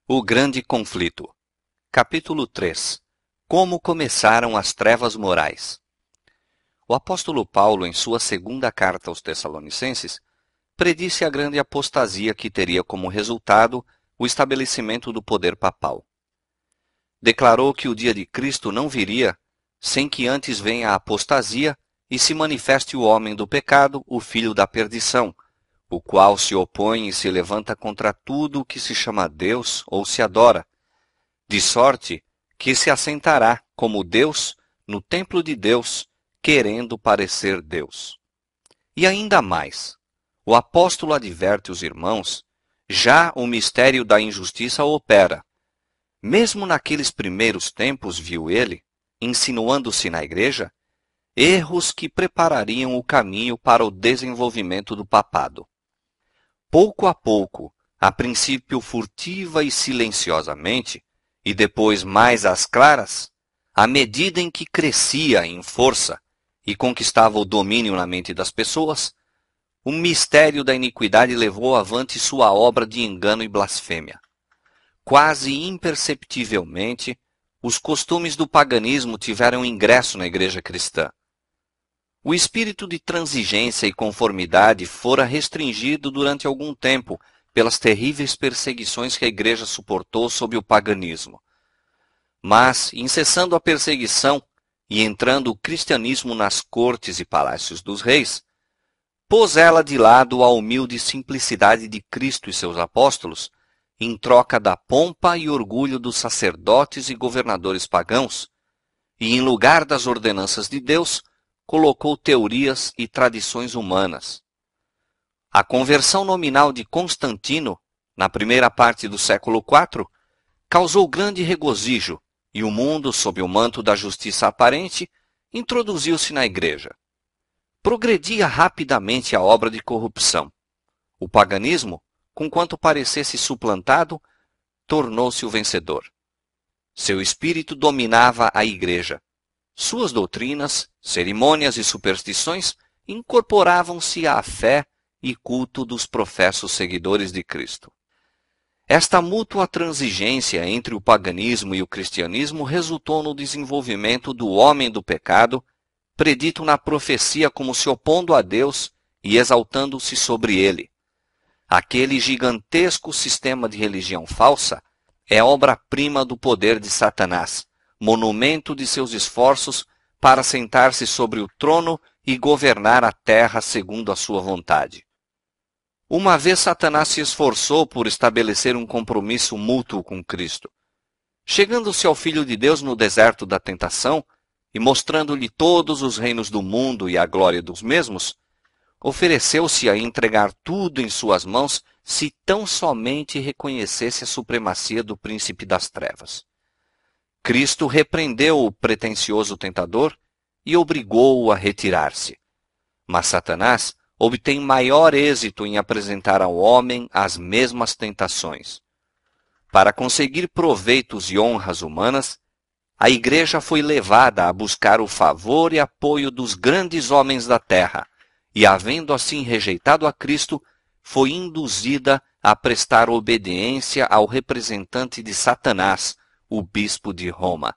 O grande conflito. Capítulo 3. Como começaram as trevas morais. O apóstolo Paulo, em sua segunda carta aos Tessalonicenses, predisse a grande apostasia que teria como resultado o estabelecimento do poder papal. Declarou que o dia de Cristo não viria sem que antes venha a apostasia e se manifeste o homem do pecado, o filho da perdição, o qual se opõe e se levanta contra tudo o que se chama Deus ou se adora, de sorte que se assentará como Deus no templo de Deus, querendo parecer Deus. E ainda mais, o apóstolo adverte os irmãos, já o mistério da injustiça opera. Mesmo naqueles primeiros tempos, viu ele, insinuando-se na igreja, erros que preparariam o caminho para o desenvolvimento do papado. Pouco a pouco, a princípio furtiva e silenciosamente, e depois mais às claras, à medida em que crescia em força e conquistava o domínio na mente das pessoas, o mistério da iniquidade levou avante sua obra de engano e blasfêmia. Quase imperceptivelmente, os costumes do paganismo tiveram ingresso na igreja cristã. O espírito de transigência e conformidade fora restringido durante algum tempo pelas terríveis perseguições que a igreja suportou sob o paganismo. Mas, incessando a perseguição e entrando o cristianismo nas cortes e palácios dos reis, pôs ela de lado a humilde simplicidade de Cristo e seus apóstolos, em troca da pompa e orgulho dos sacerdotes e governadores pagãos, e em lugar das ordenanças de Deus, colocou teorias e tradições humanas. A conversão nominal de Constantino, na primeira parte do século IV, causou grande regozijo, e o mundo, sob o manto da justiça aparente, introduziu-se na igreja. Progredia rapidamente a obra de corrupção. O paganismo, conquanto parecesse suplantado, tornou-se o vencedor. Seu espírito dominava a igreja. Suas doutrinas, cerimônias e superstições incorporavam-se à fé e culto dos professos seguidores de Cristo. Esta mútua transigência entre o paganismo e o cristianismo resultou no desenvolvimento do homem do pecado, predito na profecia como se opondo a Deus e exaltando-se sobre ele. Aquele gigantesco sistema de religião falsa é obra-prima do poder de Satanás, monumento de seus esforços para sentar-se sobre o trono e governar a terra segundo a sua vontade. Uma vez Satanás se esforçou por estabelecer um compromisso mútuo com Cristo. Chegando-se ao Filho de Deus no deserto da tentação e mostrando-lhe todos os reinos do mundo e a glória dos mesmos, ofereceu-se a entregar tudo em suas mãos se tão somente reconhecesse a supremacia do príncipe das trevas. Cristo repreendeu o pretensioso tentador e obrigou-o a retirar-se. Mas Satanás obtém maior êxito em apresentar ao homem as mesmas tentações. Para conseguir proveitos e honras humanas, a igreja foi levada a buscar o favor e apoio dos grandes homens da terra, e havendo assim rejeitado a Cristo, foi induzida a prestar obediência ao representante de Satanás, o bispo de Roma.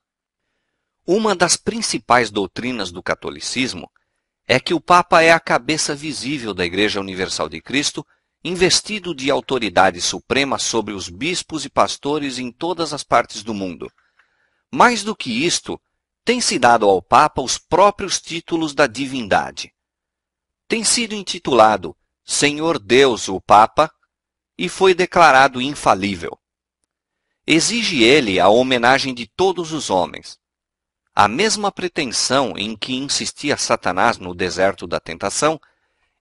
Uma das principais doutrinas do catolicismo é que o Papa é a cabeça visível da Igreja Universal de Cristo, investido de autoridade suprema sobre os bispos e pastores em todas as partes do mundo. Mais do que isto, tem-se dado ao Papa os próprios títulos da divindade. Tem sido intitulado Senhor Deus o Papa e foi declarado infalível. Exige ele a homenagem de todos os homens. A mesma pretensão em que insistia Satanás no deserto da tentação,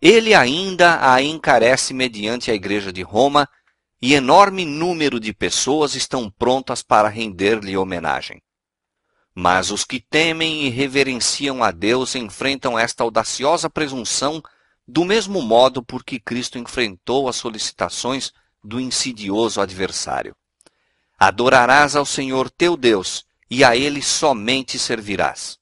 ele ainda a encarece mediante a Igreja de Roma, e enorme número de pessoas estão prontas para render-lhe homenagem. Mas os que temem e reverenciam a Deus enfrentam esta audaciosa presunção do mesmo modo por que Cristo enfrentou as solicitações do insidioso adversário. Adorarás ao Senhor teu Deus, e a ele somente servirás.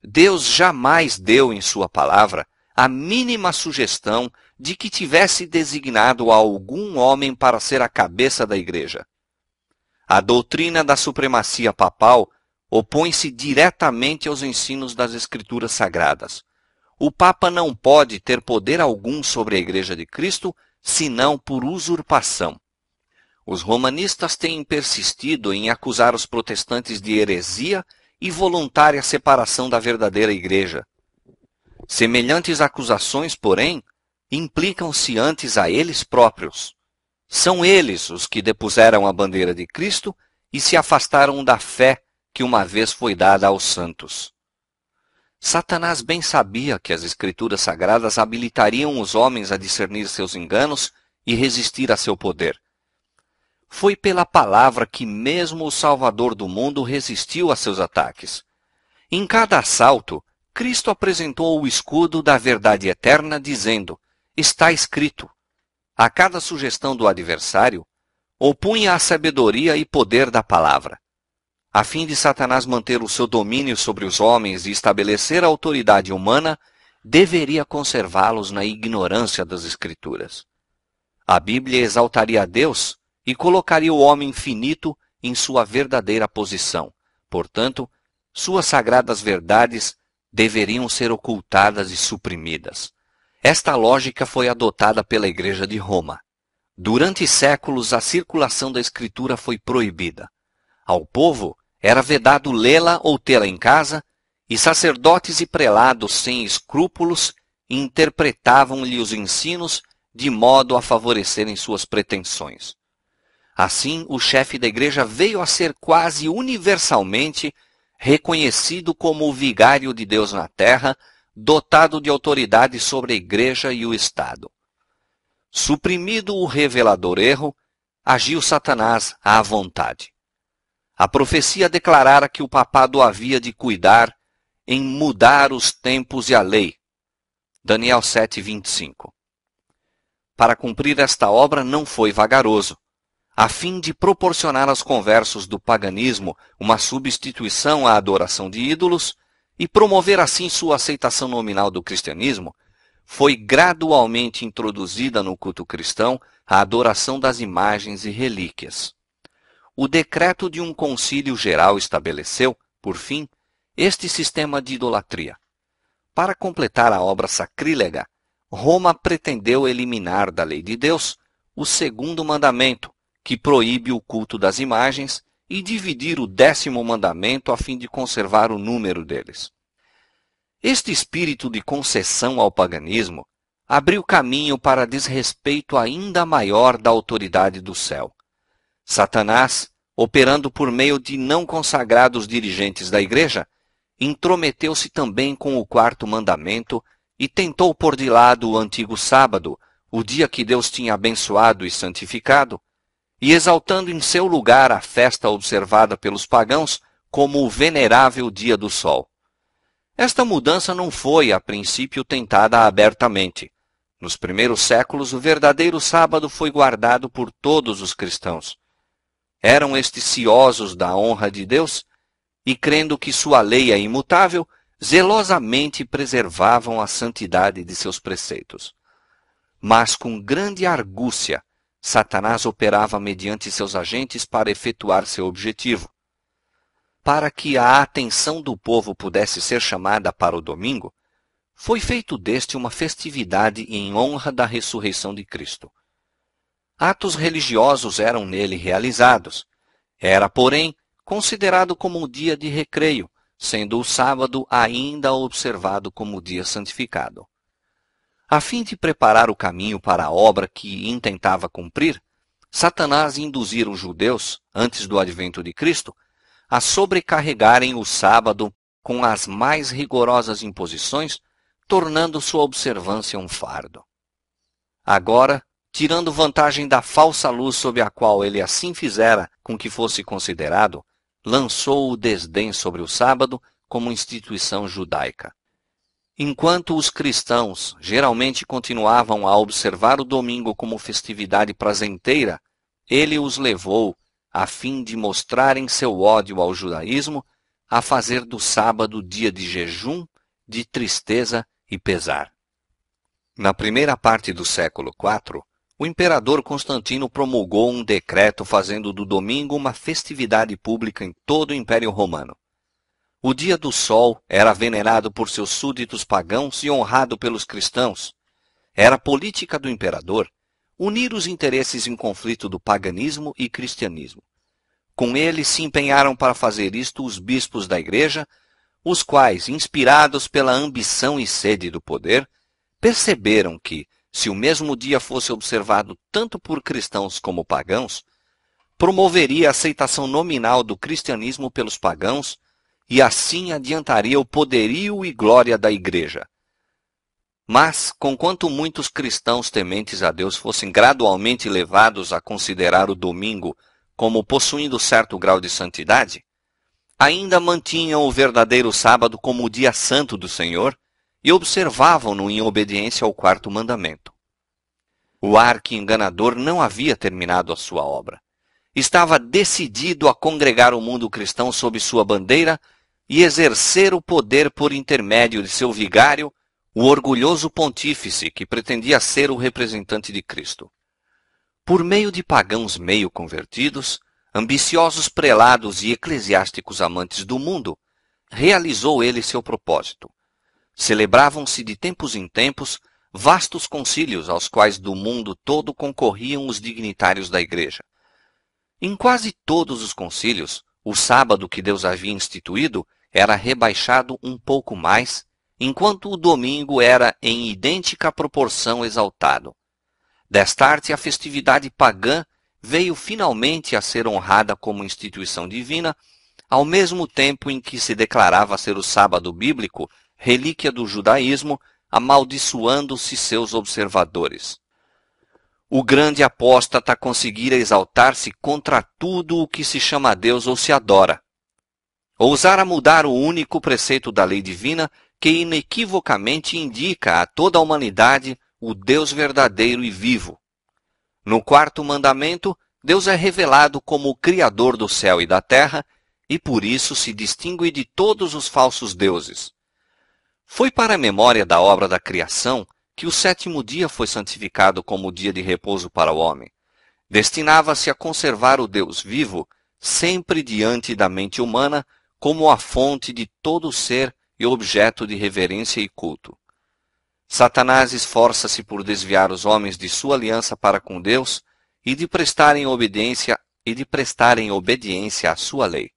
Deus jamais deu em sua palavra a mínima sugestão de que tivesse designado a algum homem para ser a cabeça da igreja. A doutrina da supremacia papal opõe-se diretamente aos ensinos das Escrituras Sagradas. O Papa não pode ter poder algum sobre a Igreja de Cristo, senão por usurpação. Os romanistas têm persistido em acusar os protestantes de heresia e voluntária separação da verdadeira Igreja. Semelhantes acusações, porém, implicam-se antes a eles próprios. São eles os que depuseram a bandeira de Cristo e se afastaram da fé que uma vez foi dada aos santos. Satanás bem sabia que as Escrituras Sagradas habilitariam os homens a discernir seus enganos e resistir a seu poder. Foi pela palavra que mesmo o Salvador do mundo resistiu a seus ataques. Em cada assalto, Cristo apresentou o escudo da verdade eterna, dizendo: está escrito. A cada sugestão do adversário, opunha a sabedoria e poder da palavra. A fim de Satanás manter o seu domínio sobre os homens e estabelecer a autoridade humana, deveria conservá-los na ignorância das Escrituras. A Bíblia exaltaria a Deus e colocaria o homem finito em sua verdadeira posição. Portanto, suas sagradas verdades deveriam ser ocultadas e suprimidas. Esta lógica foi adotada pela Igreja de Roma. Durante séculos, a circulação da Escritura foi proibida. Ao povo era vedado lê-la ou tê-la em casa, e sacerdotes e prelados sem escrúpulos interpretavam-lhe os ensinos de modo a favorecerem suas pretensões. Assim, o chefe da igreja veio a ser quase universalmente reconhecido como o vigário de Deus na terra, dotado de autoridade sobre a igreja e o Estado. Suprimido o revelador erro, agiu Satanás à vontade. A profecia declarara que o papado havia de cuidar em mudar os tempos e a lei. Daniel 7:25. Para cumprir esta obra não foi vagaroso. A fim de proporcionar aos conversos do paganismo uma substituição à adoração de ídolos e promover assim sua aceitação nominal do cristianismo, foi gradualmente introduzida no culto cristão a adoração das imagens e relíquias. O decreto de um concílio geral estabeleceu, por fim, este sistema de idolatria. Para completar a obra sacrílega, Roma pretendeu eliminar da lei de Deus o segundo mandamento, que proíbe o culto das imagens, e dividir o 10º mandamento a fim de conservar o número deles. Este espírito de concessão ao paganismo abriu caminho para desrespeito ainda maior da autoridade do céu. Satanás, operando por meio de não consagrados dirigentes da igreja, intrometeu-se também com o 4º mandamento e tentou pôr de lado o antigo sábado, o dia que Deus tinha abençoado e santificado, e exaltando em seu lugar a festa observada pelos pagãos como o venerável dia do sol. Esta mudança não foi, a princípio, tentada abertamente. Nos primeiros séculos, o verdadeiro sábado foi guardado por todos os cristãos. Eram estes ciosos da honra de Deus e, crendo que sua lei é imutável, zelosamente preservavam a santidade de seus preceitos. Mas com grande argúcia, Satanás operava mediante seus agentes para efetuar seu objetivo. Para que a atenção do povo pudesse ser chamada para o domingo, foi feito deste uma festividade em honra da ressurreição de Cristo. Atos religiosos eram nele realizados. Era, porém, considerado como um dia de recreio, sendo o sábado ainda observado como dia santificado. A fim de preparar o caminho para a obra que intentava cumprir, Satanás induzira os judeus, antes do advento de Cristo, a sobrecarregarem o sábado com as mais rigorosas imposições, tornando sua observância um fardo. Agora, tirando vantagem da falsa luz sob a qual ele assim fizera com que fosse considerado, lançou o desdém sobre o sábado como instituição judaica. Enquanto os cristãos geralmente continuavam a observar o domingo como festividade prazenteira, ele os levou, a fim de mostrarem seu ódio ao judaísmo, a fazer do sábado dia de jejum, de tristeza e pesar. Na primeira parte do século IV, o imperador Constantino promulgou um decreto fazendo do domingo uma festividade pública em todo o Império Romano. O dia do sol era venerado por seus súditos pagãos e honrado pelos cristãos. Era política do imperador unir os interesses em conflito do paganismo e cristianismo. Com ele se empenharam para fazer isto os bispos da igreja, os quais, inspirados pela ambição e sede do poder, perceberam que, se o mesmo dia fosse observado tanto por cristãos como pagãos, promoveria a aceitação nominal do cristianismo pelos pagãos e assim adiantaria o poderio e glória da igreja. Mas, conquanto muitos cristãos tementes a Deus fossem gradualmente levados a considerar o domingo como possuindo certo grau de santidade, ainda mantinham o verdadeiro sábado como o dia santo do Senhor e observavam-no em obediência ao quarto mandamento. O arqui-enganador não havia terminado a sua obra. Estava decidido a congregar o mundo cristão sob sua bandeira e exercer o poder por intermédio de seu vigário, o orgulhoso pontífice que pretendia ser o representante de Cristo. Por meio de pagãos meio convertidos, ambiciosos prelados e eclesiásticos amantes do mundo, realizou ele seu propósito. Celebravam-se de tempos em tempos vastos concílios aos quais do mundo todo concorriam os dignitários da igreja. Em quase todos os concílios, o sábado que Deus havia instituído era rebaixado um pouco mais, enquanto o domingo era em idêntica proporção exaltado. Desta arte, a festividade pagã veio finalmente a ser honrada como instituição divina, ao mesmo tempo em que se declarava ser o sábado bíblico relíquia do judaísmo, amaldiçoando-se seus observadores. O grande apóstata conseguira exaltar-se contra tudo o que se chama Deus ou se adora. Ousara mudar o único preceito da lei divina que inequivocamente indica a toda a humanidade o Deus verdadeiro e vivo. No quarto mandamento, Deus é revelado como o Criador do céu e da terra e por isso se distingue de todos os falsos deuses. Foi para a memória da obra da criação que o sétimo dia foi santificado como dia de repouso para o homem. Destinava-se a conservar o Deus vivo sempre diante da mente humana como a fonte de todo ser e objeto de reverência e culto. Satanás esforça-se por desviar os homens de sua aliança para com Deus e de prestarem obediência à sua lei.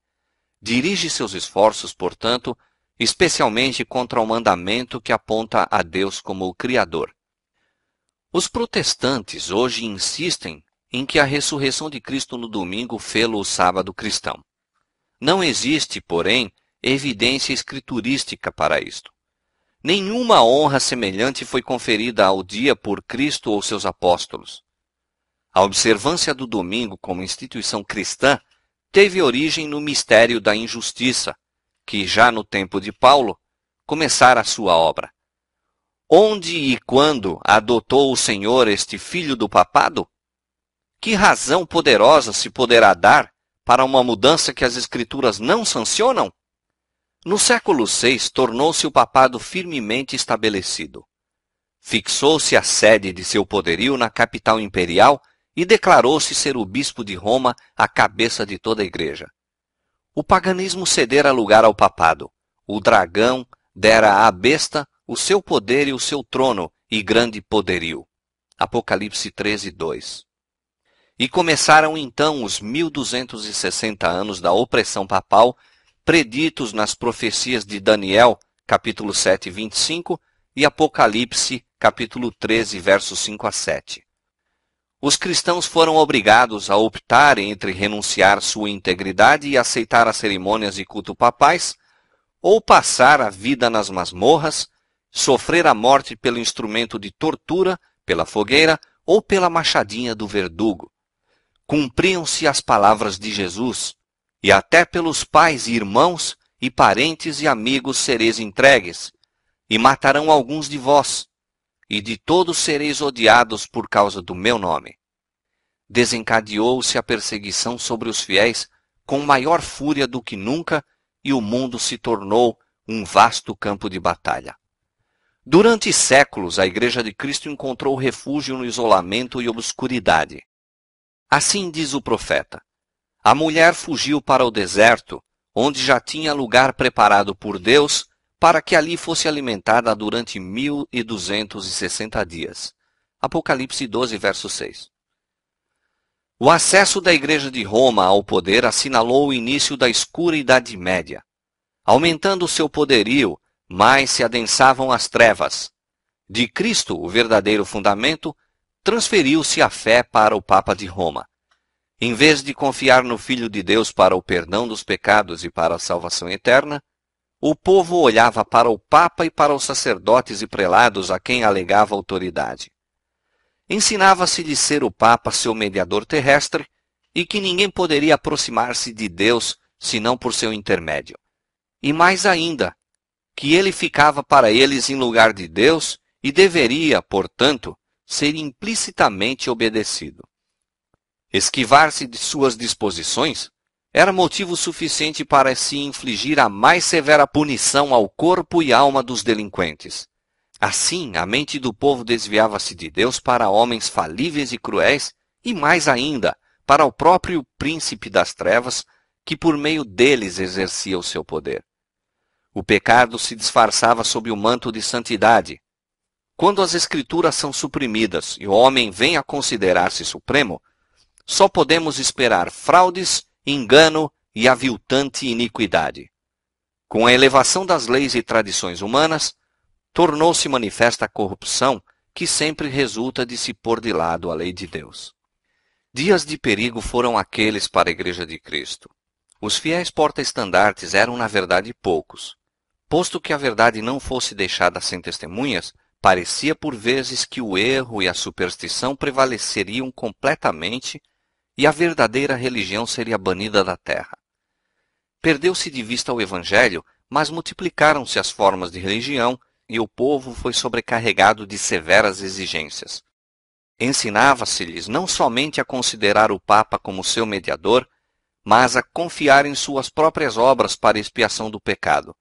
Dirige seus esforços, portanto, especialmente contra o mandamento que aponta a Deus como o Criador. Os protestantes hoje insistem em que a ressurreição de Cristo no domingo fê-lo o sábado cristão. Não existe, porém, evidência escriturística para isto. Nenhuma honra semelhante foi conferida ao dia por Cristo ou seus apóstolos. A observância do domingo como instituição cristã teve origem no mistério da injustiça, que já no tempo de Paulo começara a sua obra. Onde e quando adotou o Senhor este filho do papado? Que razão poderosa se poderá dar para uma mudança que as Escrituras não sancionam? No século VI, tornou-se o papado firmemente estabelecido. Fixou-se a sede de seu poderio na capital imperial e declarou-se ser o bispo de Roma a cabeça de toda a igreja. O paganismo cedera lugar ao papado. O dragão dera à besta o seu poder e o seu trono e grande poderio. Apocalipse 13:2. E começaram então os 1260 anos da opressão papal, preditos nas profecias de Daniel, capítulo 7, 25, e Apocalipse, capítulo 13, versos 5 a 7. Os cristãos foram obrigados a optar entre renunciar sua integridade e aceitar as cerimônias e culto papais, ou passar a vida nas masmorras, sofrer a morte pelo instrumento de tortura, pela fogueira ou pela machadinha do verdugo. Cumpriam-se as palavras de Jesus, e até pelos pais e irmãos e parentes e amigos sereis entregues, e matarão alguns de vós, e de todos sereis odiados por causa do meu nome. Desencadeou-se a perseguição sobre os fiéis com maior fúria do que nunca, e o mundo se tornou um vasto campo de batalha. Durante séculos, a Igreja de Cristo encontrou refúgio no isolamento e obscuridade. Assim diz o profeta: a mulher fugiu para o deserto, onde já tinha lugar preparado por Deus para que ali fosse alimentada durante 1260 dias. Apocalipse 12, verso 6. O acesso da Igreja de Roma ao poder assinalou o início da escura Idade Média. Aumentando seu poderio, mais se adensavam as trevas. De Cristo, o verdadeiro fundamento, transferiu-se a fé para o Papa de Roma. Em vez de confiar no Filho de Deus para o perdão dos pecados e para a salvação eterna, o povo olhava para o Papa e para os sacerdotes e prelados a quem alegava autoridade. Ensinava-se de ser o Papa seu mediador terrestre e que ninguém poderia aproximar-se de Deus senão por seu intermédio. E mais ainda, que ele ficava para eles em lugar de Deus e deveria, portanto, ser implicitamente obedecido. Esquivar-se de suas disposições era motivo suficiente para se infligir a mais severa punição ao corpo e alma dos delinquentes. Assim, a mente do povo desviava-se de Deus para homens falíveis e cruéis, e mais ainda, para o próprio príncipe das trevas, que por meio deles exercia o seu poder. O pecado se disfarçava sob o manto de santidade. Quando as escrituras são suprimidas e o homem vem a considerar-se supremo, só podemos esperar fraudes, engano e aviltante iniquidade. Com a elevação das leis e tradições humanas, tornou-se manifesta a corrupção que sempre resulta de se pôr de lado a lei de Deus. Dias de perigo foram aqueles para a Igreja de Cristo. Os fiéis porta-estandartes eram, na verdade, poucos. Posto que a verdade não fosse deixada sem testemunhas, parecia por vezes que o erro e a superstição prevaleceriam completamente e a verdadeira religião seria banida da terra. Perdeu-se de vista o Evangelho, mas multiplicaram-se as formas de religião e o povo foi sobrecarregado de severas exigências. Ensinava-se-lhes não somente a considerar o Papa como seu mediador, mas a confiar em suas próprias obras para expiação do pecado.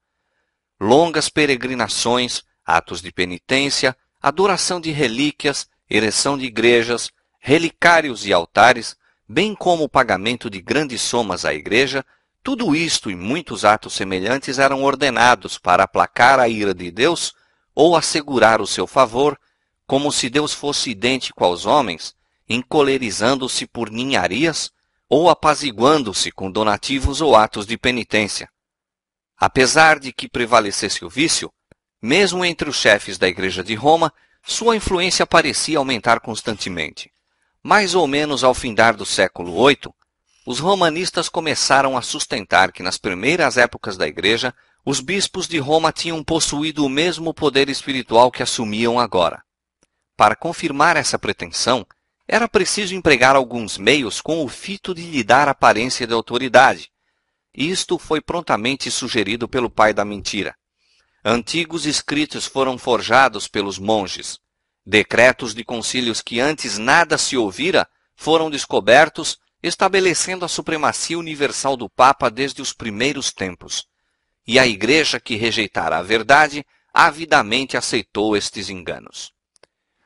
Longas peregrinações, atos de penitência, adoração de relíquias, ereção de igrejas, relicários e altares, bem como o pagamento de grandes somas à igreja, tudo isto e muitos atos semelhantes eram ordenados para aplacar a ira de Deus ou assegurar o seu favor, como se Deus fosse idêntico aos homens, encolerizando-se por ninharias ou apaziguando-se com donativos ou atos de penitência. Apesar de que prevalecesse o vício, mesmo entre os chefes da Igreja de Roma, sua influência parecia aumentar constantemente. Mais ou menos ao findar do século VIII, os romanistas começaram a sustentar que nas primeiras épocas da Igreja, os bispos de Roma tinham possuído o mesmo poder espiritual que assumiam agora. Para confirmar essa pretensão, era preciso empregar alguns meios com o fito de lhe dar aparência de autoridade. Isto foi prontamente sugerido pelo pai da mentira. Antigos escritos foram forjados pelos monges. Decretos de concílios que antes nada se ouvira foram descobertos, estabelecendo a supremacia universal do Papa desde os primeiros tempos. E a Igreja que rejeitara a verdade, avidamente aceitou estes enganos.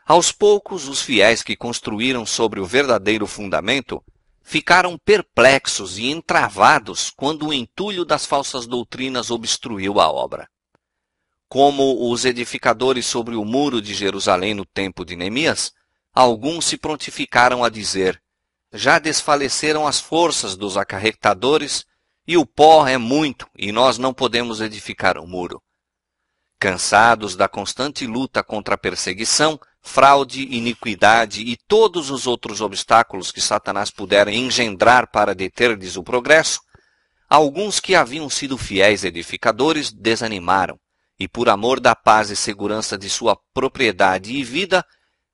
Aos poucos, os fiéis que construíram sobre o verdadeiro fundamento ficaram perplexos e entravados quando o entulho das falsas doutrinas obstruiu a obra. Como os edificadores sobre o muro de Jerusalém no tempo de Neemias, alguns se prontificaram a dizer: já desfaleceram as forças dos acarretadores, e o pó é muito, e nós não podemos edificar o muro. Cansados da constante luta contra a perseguição, fraude, iniquidade e todos os outros obstáculos que Satanás pudera engendrar para deter-lhes o progresso, alguns que haviam sido fiéis edificadores desanimaram, e por amor da paz e segurança de sua propriedade e vida,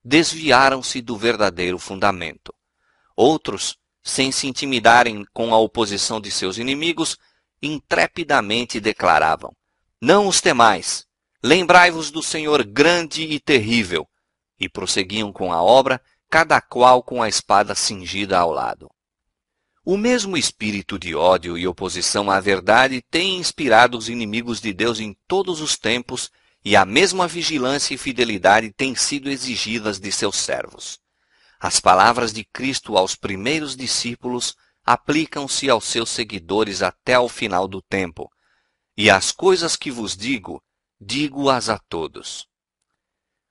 desviaram-se do verdadeiro fundamento. Outros, sem se intimidarem com a oposição de seus inimigos, intrepidamente declaravam: não os temais, lembrai-vos do Senhor grande e terrível, e prosseguiam com a obra, cada qual com a espada cingida ao lado. O mesmo espírito de ódio e oposição à verdade tem inspirado os inimigos de Deus em todos os tempos e a mesma vigilância e fidelidade têm sido exigidas de seus servos. As palavras de Cristo aos primeiros discípulos aplicam-se aos seus seguidores até ao final do tempo. E as coisas que vos digo, digo-as a todos.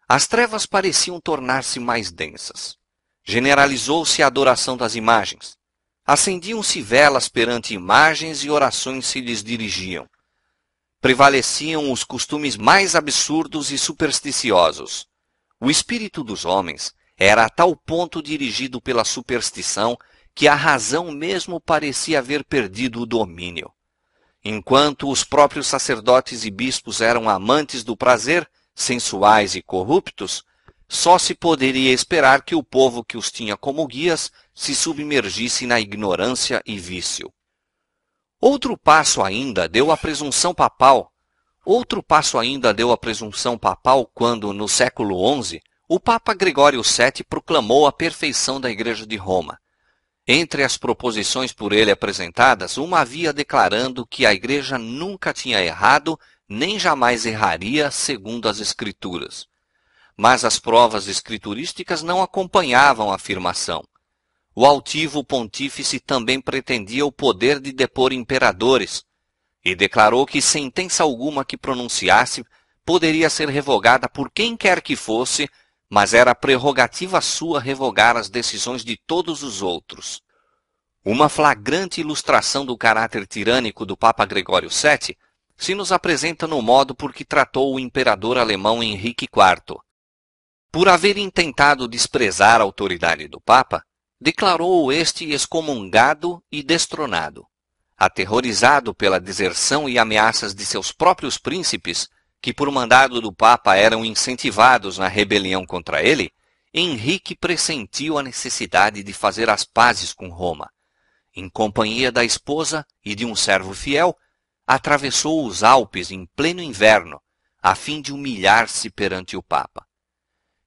As trevas pareciam tornar-se mais densas. Generalizou-se a adoração das imagens. Acendiam-se velas perante imagens e orações se lhes dirigiam. Prevaleciam os costumes mais absurdos e supersticiosos. O espírito dos homens era a tal ponto dirigido pela superstição que a razão mesmo parecia haver perdido o domínio. Enquanto os próprios sacerdotes e bispos eram amantes do prazer, sensuais e corruptos, só se poderia esperar que o povo que os tinha como guias se submergisse na ignorância e vício. Outro passo ainda deu a presunção papal quando, no século XI, o Papa Gregório VII proclamou a perfeição da Igreja de Roma. Entre as proposições por ele apresentadas, uma havia declarando que a Igreja nunca tinha errado, nem jamais erraria, segundo as Escrituras. Mas as provas escriturísticas não acompanhavam a afirmação. O altivo pontífice também pretendia o poder de depor imperadores, e declarou que sentença alguma que pronunciasse poderia ser revogada por quem quer que fosse, mas era prerrogativa sua revogar as decisões de todos os outros. Uma flagrante ilustração do caráter tirânico do Papa Gregório VII se nos apresenta no modo por que tratou o imperador alemão Henrique IV. Por haver intentado desprezar a autoridade do Papa, declarou-o este excomungado e destronado. Aterrorizado pela deserção e ameaças de seus próprios príncipes, que por mandado do Papa eram incentivados na rebelião contra ele, Henrique pressentiu a necessidade de fazer as pazes com Roma. Em companhia da esposa e de um servo fiel, atravessou os Alpes em pleno inverno, a fim de humilhar-se perante o Papa.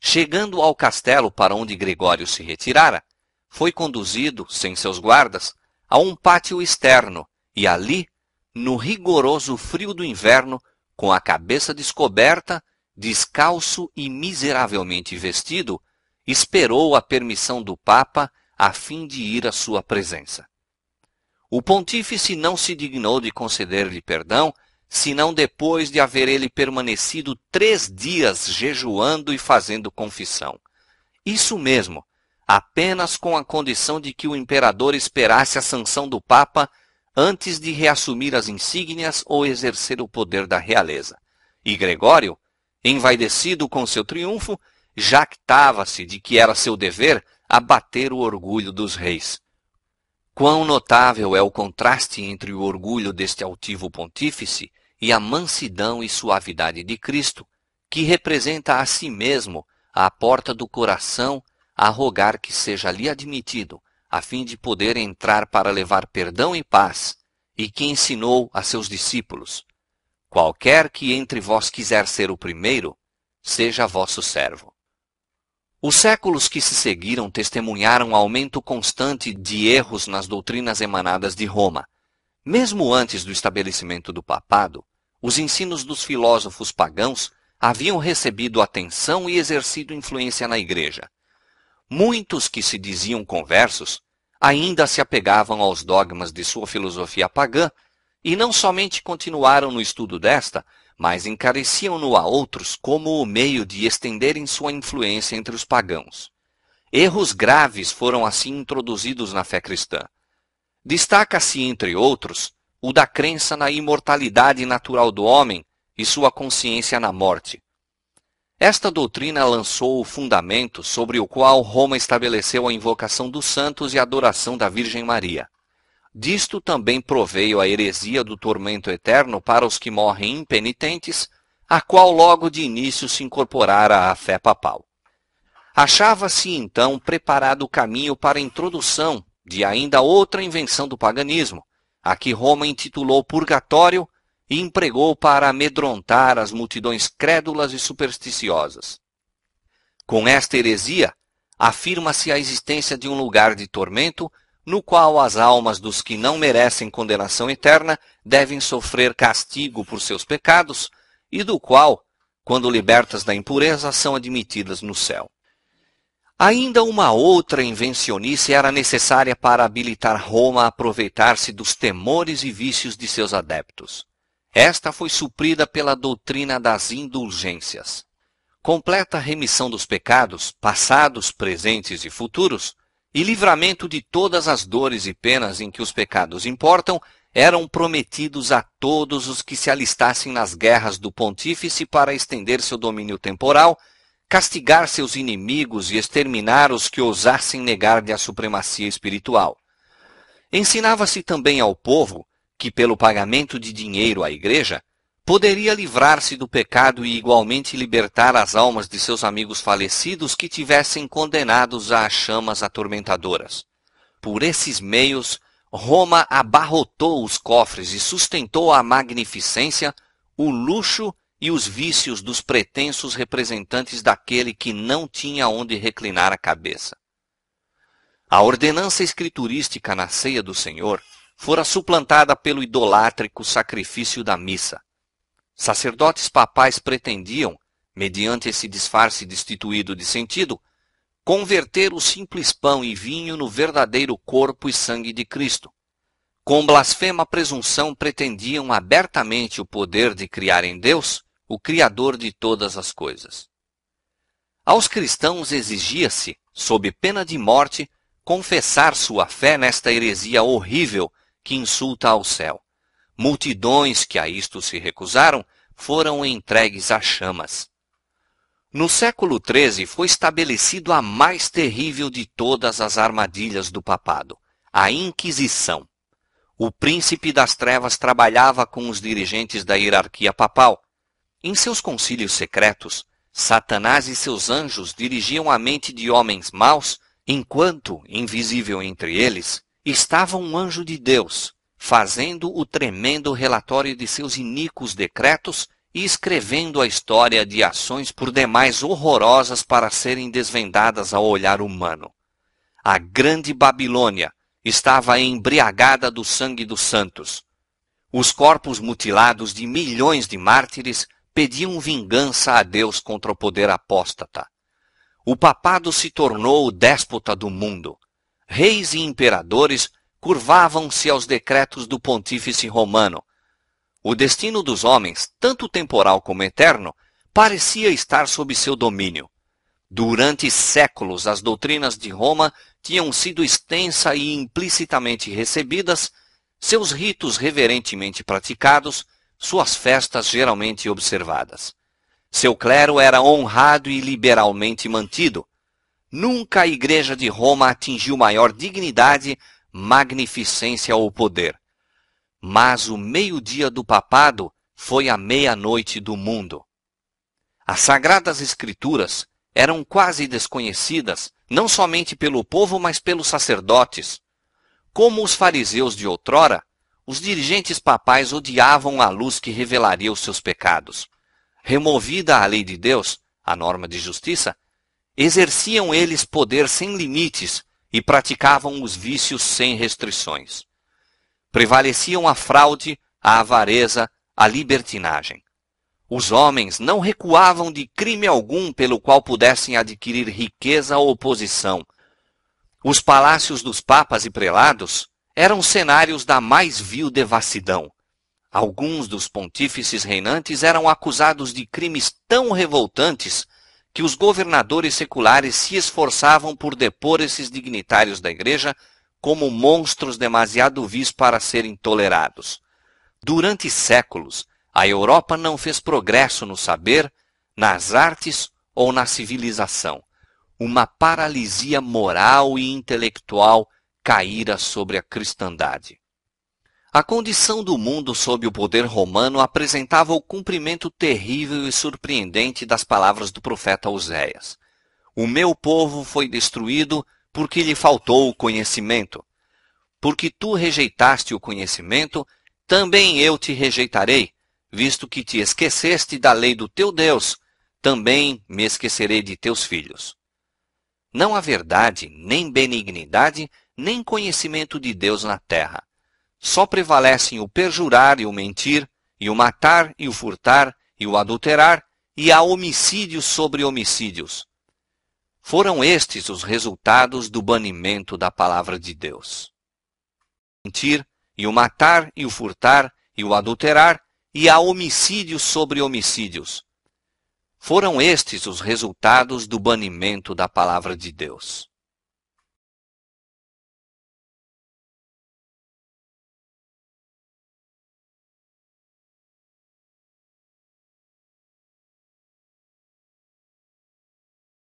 Chegando ao castelo para onde Gregório se retirara, foi conduzido, sem seus guardas, a um pátio externo e ali, no rigoroso frio do inverno, com a cabeça descoberta, descalço e miseravelmente vestido, esperou a permissão do Papa a fim de ir à sua presença. O pontífice não se dignou de conceder-lhe perdão, senão depois de haver ele permanecido 3 dias jejuando e fazendo confissão. Isso mesmo, apenas com a condição de que o imperador esperasse a sanção do Papa antes de reassumir as insígnias ou exercer o poder da realeza. E Gregório, envaidecido com seu triunfo, jactava-se de que era seu dever abater o orgulho dos reis. Quão notável é o contraste entre o orgulho deste altivo pontífice e a mansidão e suavidade de Cristo, que representa a si mesmo à porta do coração a rogar que seja ali admitido, a fim de poder entrar para levar perdão e paz, e que ensinou a seus discípulos: qualquer que entre vós quiser ser o primeiro, seja vosso servo. Os séculos que se seguiram testemunharam aumento constante de erros nas doutrinas emanadas de Roma. Mesmo antes do estabelecimento do papado, os ensinos dos filósofos pagãos haviam recebido atenção e exercido influência na Igreja. Muitos que se diziam conversos ainda se apegavam aos dogmas de sua filosofia pagã e não somente continuaram no estudo desta, mas encareciam-no a outros como o meio de estenderem sua influência entre os pagãos. Erros graves foram assim introduzidos na fé cristã. Destaca-se, entre outros, o da crença na imortalidade natural do homem e sua consciência na morte. Esta doutrina lançou o fundamento sobre o qual Roma estabeleceu a invocação dos santos e a adoração da Virgem Maria. Disto também proveio a heresia do tormento eterno para os que morrem impenitentes, a qual logo de início se incorporara à fé papal. Achava-se então preparado o caminho para a introdução de ainda outra invenção do paganismo, a que Roma intitulou purgatório e empregou para amedrontar as multidões crédulas e supersticiosas. Com esta heresia, afirma-se a existência de um lugar de tormento no qual as almas dos que não merecem condenação eterna devem sofrer castigo por seus pecados, e do qual, quando libertas da impureza, são admitidas no céu. Ainda uma outra invencionice era necessária para habilitar Roma a aproveitar-se dos temores e vícios de seus adeptos. Esta foi suprida pela doutrina das indulgências. Completa remissão dos pecados, passados, presentes e futuros, e livramento de todas as dores e penas em que os pecados importam, eram prometidos a todos os que se alistassem nas guerras do pontífice para estender seu domínio temporal, castigar seus inimigos e exterminar os que ousassem negar-lhe a supremacia espiritual. Ensinava-se também ao povo que, pelo pagamento de dinheiro à igreja, poderia livrar-se do pecado e igualmente libertar as almas de seus amigos falecidos que tivessem condenados às chamas atormentadoras. Por esses meios, Roma abarrotou os cofres e sustentou a magnificência, o luxo e os vícios dos pretensos representantes daquele que não tinha onde reclinar a cabeça. A ordenança escriturística na ceia do Senhor fora suplantada pelo idolátrico sacrifício da missa. Sacerdotes papais pretendiam, mediante esse disfarce destituído de sentido, converter o simples pão e vinho no verdadeiro corpo e sangue de Cristo. Com blasfema presunção pretendiam abertamente o poder de criar em Deus, o Criador de todas as coisas. Aos cristãos exigia-se, sob pena de morte, confessar sua fé nesta heresia horrível que insulta ao céu. Multidões que a isto se recusaram foram entregues às chamas. No século XIII foi estabelecido a mais terrível de todas as armadilhas do papado, a Inquisição. O príncipe das trevas trabalhava com os dirigentes da hierarquia papal. Em seus concílios secretos, Satanás e seus anjos dirigiam a mente de homens maus, enquanto, invisível entre eles, estava um anjo de Deus, fazendo o tremendo relatório de seus iníquos decretos e escrevendo a história de ações por demais horrorosas para serem desvendadas ao olhar humano. A grande Babilônia estava embriagada do sangue dos santos. Os corpos mutilados de milhões de mártires pediam vingança a Deus contra o poder apóstata. O papado se tornou o déspota do mundo. Reis e imperadores curvavam-se aos decretos do pontífice romano. O destino dos homens, tanto temporal como eterno, parecia estar sob seu domínio. Durante séculos, as doutrinas de Roma tinham sido extensa e implicitamente recebidas, seus ritos reverentemente praticados, suas festas geralmente observadas. Seu clero era honrado e liberalmente mantido. Nunca a Igreja de Roma atingiu maior dignidade, magnificência ou poder. Mas o meio-dia do papado foi a meia-noite do mundo. As Sagradas Escrituras eram quase desconhecidas, não somente pelo povo, mas pelos sacerdotes. Como os fariseus de outrora, os dirigentes papais odiavam a luz que revelaria os seus pecados. Removida a lei de Deus, a norma de justiça, exerciam eles poder sem limites e praticavam os vícios sem restrições. Prevaleciam a fraude, a avareza, a libertinagem. Os homens não recuavam de crime algum pelo qual pudessem adquirir riqueza ou posição. Os palácios dos papas e prelados eram cenários da mais vil devassidão. Alguns dos pontífices reinantes eram acusados de crimes tão revoltantes que os governadores seculares se esforçavam por depor esses dignitários da igreja como monstros demasiado vis para serem tolerados. Durante séculos, a Europa não fez progresso no saber, nas artes ou na civilização. Uma paralisia moral e intelectual caíra sobre a cristandade. A condição do mundo sob o poder romano apresentava o cumprimento terrível e surpreendente das palavras do profeta Oséias. O meu povo foi destruído porque lhe faltou o conhecimento. Porque tu rejeitaste o conhecimento, também eu te rejeitarei, visto que te esqueceste da lei do teu Deus, também me esquecerei de teus filhos. Não há verdade, nem benignidade, nem conhecimento de Deus na terra. Só prevalecem o perjurar e o mentir, e o matar e o furtar, e o adulterar, e há homicídios sobre homicídios. Foram estes os resultados do banimento da palavra de Deus. Mentir, e o matar, e o furtar, e o adulterar, e há homicídios sobre homicídios. Foram estes os resultados do banimento da palavra de Deus.